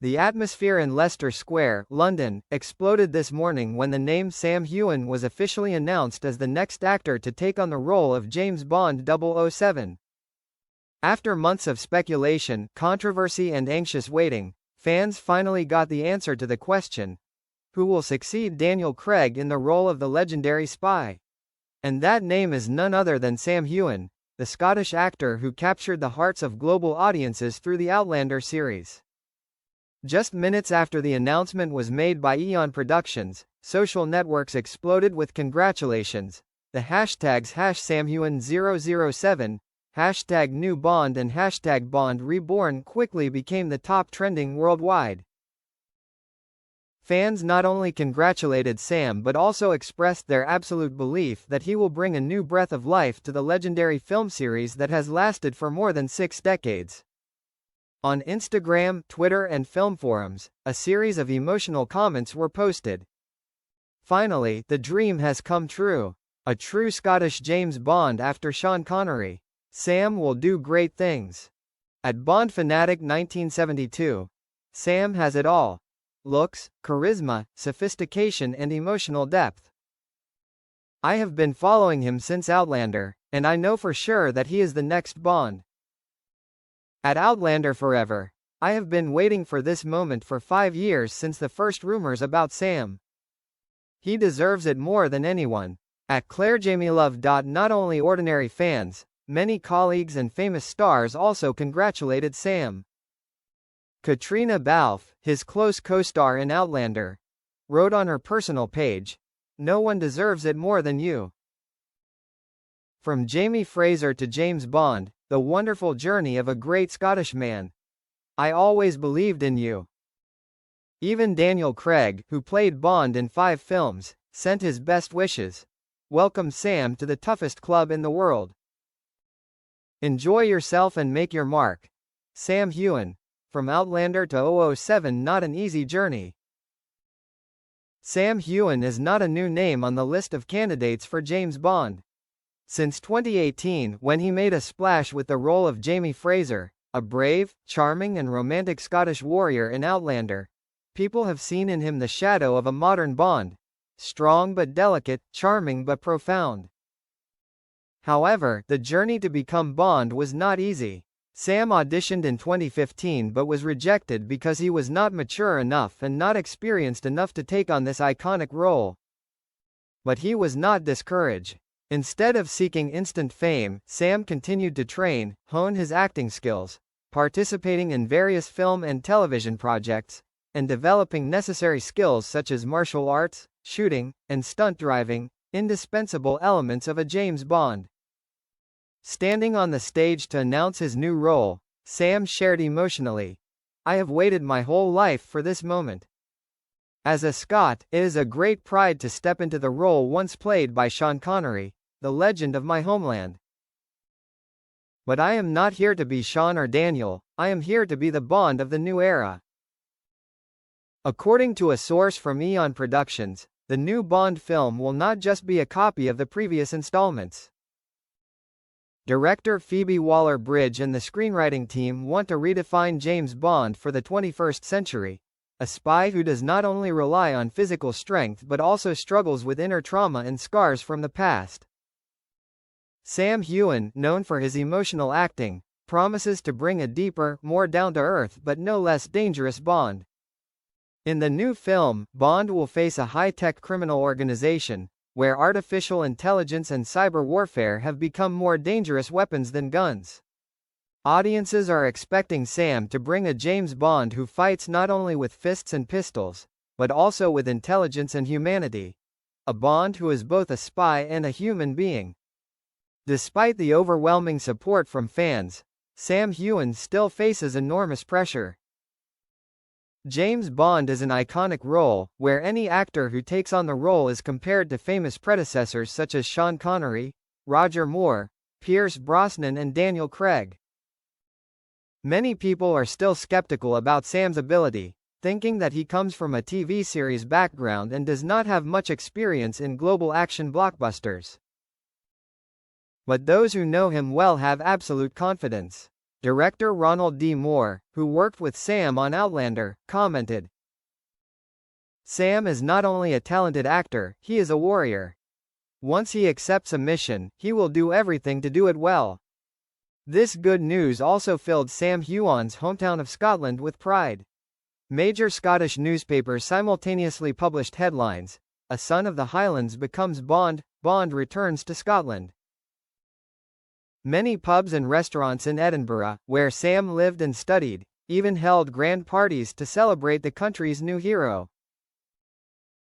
The atmosphere in Leicester Square, London, exploded this morning when the name Sam Heughan was officially announced as the next actor to take on the role of James Bond 007. After months of speculation, controversy and anxious waiting, fans finally got the answer to the question: who will succeed Daniel Craig in the role of the legendary spy? And that name is none other than Sam Heughan, the Scottish actor who captured the hearts of global audiences through the Outlander series. Just minutes after the announcement was made by Eon Productions, social networks exploded with congratulations. The hashtags #SamHeughan007, #NewBond and #BondReborn quickly became the top trending worldwide. Fans not only congratulated Sam but also expressed their absolute belief that he will bring a new breath of life to the legendary film series that has lasted for more than 6 decades. On Instagram, Twitter and film forums, a series of emotional comments were posted. Finally, the dream has come true. A true Scottish James Bond after Sean Connery. Sam will do great things. At Bond Fanatic 1972, Sam has it all: looks, charisma, sophistication and emotional depth. I have been following him since Outlander, and I know for sure that he is the next Bond. At Outlander Forever, I have been waiting for this moment for 5 years since the first rumors about Sam. He deserves it more than anyone. At ClaireJamieLove. Not only ordinary fans, many colleagues and famous stars also congratulated Sam. Katrina Balfe, his close co-star in Outlander, wrote on her personal page, "No one deserves it more than you." From Jamie Fraser to James Bond, the wonderful journey of a great Scottish man. I always believed in you. Even Daniel Craig, who played Bond in 5 films, sent his best wishes. Welcome Sam to the toughest club in the world. Enjoy yourself and make your mark. Sam Heughan. From Outlander to 007, not an easy journey. Sam Heughan is not a new name on the list of candidates for James Bond. Since 2018, when he made a splash with the role of Jamie Fraser, a brave, charming and romantic Scottish warrior in Outlander, people have seen in him the shadow of a modern Bond. Strong but delicate, charming but profound. However, the journey to become Bond was not easy. Sam auditioned in 2015 but was rejected because he was not mature enough and not experienced enough to take on this iconic role. But he was not discouraged. Instead of seeking instant fame, Sam continued to train, hone his acting skills, participating in various film and television projects, and developing necessary skills such as martial arts, shooting, and stunt driving, indispensable elements of a James Bond. Standing on the stage to announce his new role, Sam shared emotionally, "I have waited my whole life for this moment. As a Scot, it is a great pride to step into the role once played by Sean Connery, the legend of my homeland. But I am not here to be Sean or Daniel, I am here to be the Bond of the new era." According to a source from Eon Productions, the new Bond film will not just be a copy of the previous installments. Director Phoebe Waller-Bridge and the screenwriting team want to redefine James Bond for the 21st century. A spy who does not only rely on physical strength but also struggles with inner trauma and scars from the past. Sam Heughan, known for his emotional acting, promises to bring a deeper, more down-to-earth but no less dangerous Bond. In the new film, Bond will face a high-tech criminal organization, where artificial intelligence and cyber warfare have become more dangerous weapons than guns. Audiences are expecting Sam to bring a James Bond who fights not only with fists and pistols, but also with intelligence and humanity. A Bond who is both a spy and a human being. Despite the overwhelming support from fans, Sam Heughan still faces enormous pressure. James Bond is an iconic role, where any actor who takes on the role is compared to famous predecessors such as Sean Connery, Roger Moore, Pierce Brosnan and Daniel Craig. Many people are still skeptical about Sam's ability, thinking that he comes from a TV series background and does not have much experience in global action blockbusters. But those who know him well have absolute confidence. Director Ronald D. Moore, who worked with Sam on Outlander, commented, "Sam is not only a talented actor, he is a warrior. Once he accepts a mission, he will do everything to do it well." This good news also filled Sam Heughan's hometown of Scotland with pride. Major Scottish newspapers simultaneously published headlines: "A son of the Highlands becomes Bond, Bond returns to Scotland." Many pubs and restaurants in Edinburgh, where Sam lived and studied, even held grand parties to celebrate the country's new hero.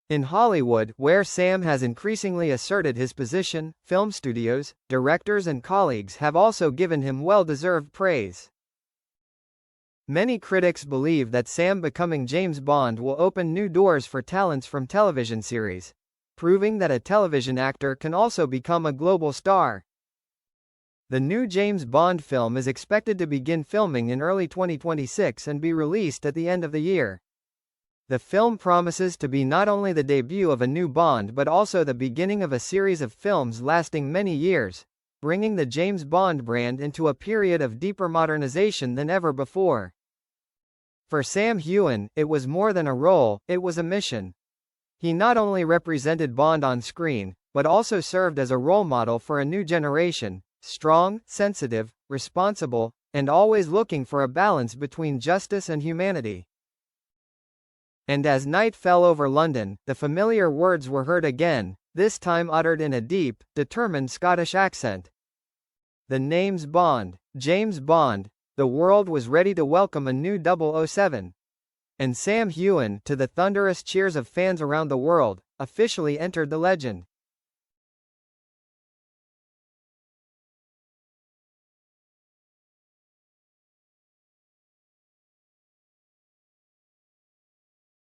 In Hollywood, where Sam has increasingly asserted his position, film studios, directors and colleagues have also given him well-deserved praise. Many critics believe that Sam becoming James Bond will open new doors for talents from television series, proving that a television actor can also become a global star. The new James Bond film is expected to begin filming in early 2026 and be released at the end of the year. The film promises to be not only the debut of a new Bond but also the beginning of a series of films lasting many years, bringing the James Bond brand into a period of deeper modernization than ever before. For Sam Heughan, it was more than a role, it was a mission. He not only represented Bond on screen, but also served as a role model for a new generation, strong, sensitive, responsible, and always looking for a balance between justice and humanity. And as night fell over London, the familiar words were heard again, this time uttered in a deep, determined Scottish accent. The name's Bond, James Bond. The world was ready to welcome a new 007. And Sam Heughan, to the thunderous cheers of fans around the world, officially entered the legend.